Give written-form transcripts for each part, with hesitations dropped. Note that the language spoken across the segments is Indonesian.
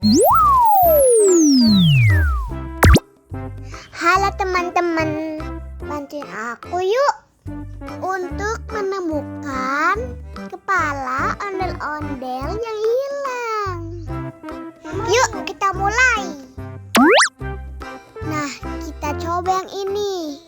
Halo teman-teman, bantuin aku yuk untuk menemukan kepala ondel-ondel yang hilang. Yuk kita mulai. Nah, kita coba yang ini.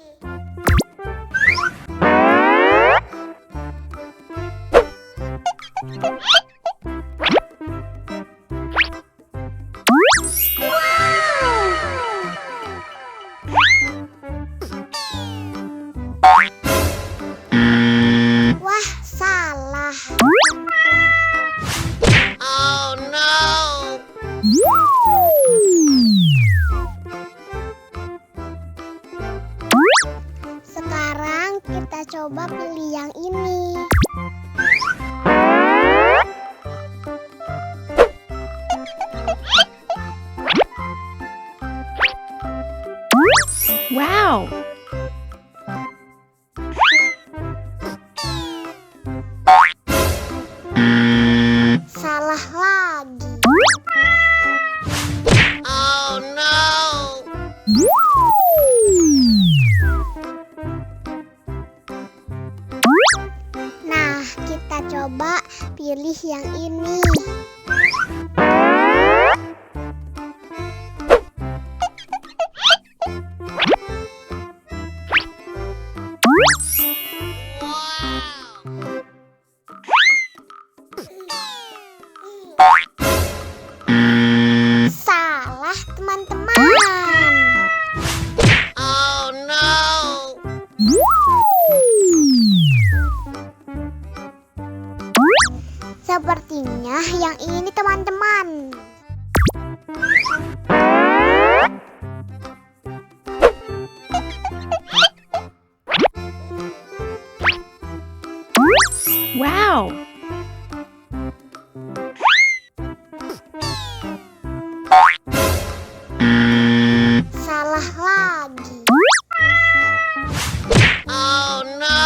Wah, salah. Oh no! Sekarang kita coba pilih yang ini. Wow! Salah lagi. Oh no! Nah, kita coba pilih yang ini. Salah, teman-teman. Oh no! Sepertinya yang ini, teman-teman. Wow! Salah lagi. Oh no!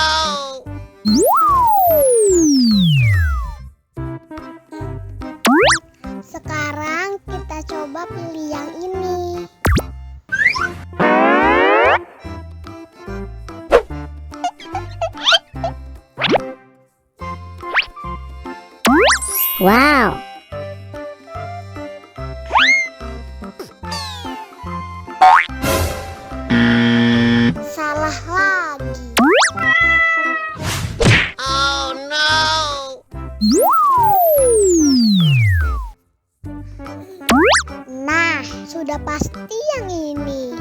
Sekarang kita coba pilih yang ini. Wow! Salah lagi. Oh no! Nah, sudah pasti yang ini.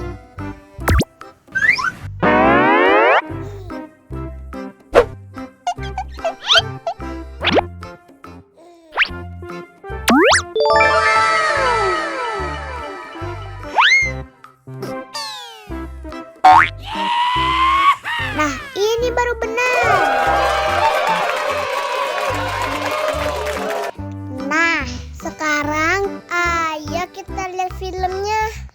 Nah, ini baru benar. Nah, sekarang ayo kita lihat filmnya.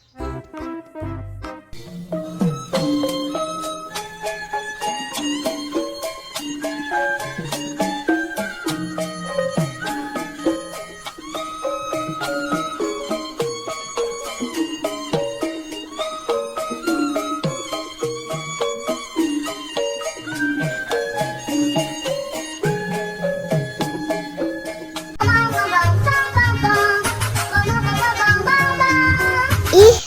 Ih,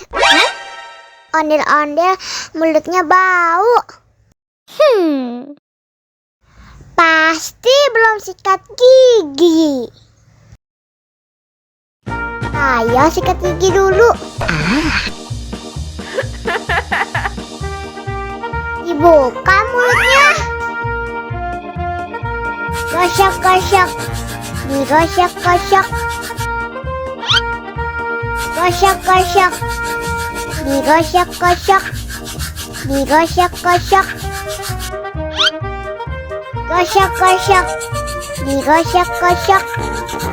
ondel-ondel mulutnya bau. Pasti belum sikat gigi. Ayo sikat gigi dulu. Dibuka mulutnya. Gosok-gosok. Digosok-gosok. Gosok-gosok. Digosok-gosok. Digosok-gosok. Gosok-gosok. Digosok-gosok.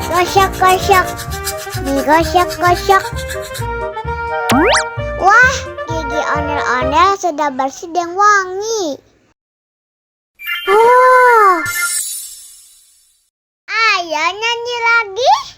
Gosok-gosok. Digosok-gosok. Wah, gigi ondel-ondel sudah bersih dan wangi. Oh, ayo nyanyi lagi.